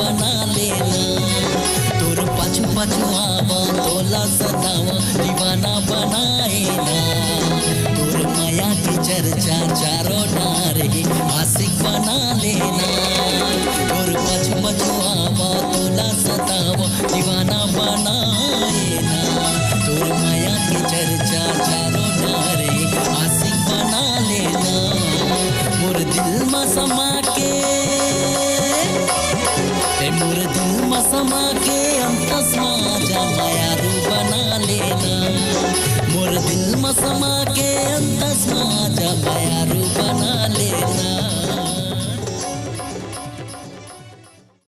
बना लेना। तोर पाछू पाछू आवा तोला सतावा दीवाना बनाए ना। तोर माया की चर्चा चारों डारे आशिक बना लेना। तोर पाछू पाछू आवा तोला सतावा दीवाना बनाए ना। तोर माया की चर्चा चारों डारे आशिक बना लेना। मोर दिल में समा के मोर दिल में समा के अंतस जा मायारू बना लेना। मोर दिल में समा के अंतस जा मायारू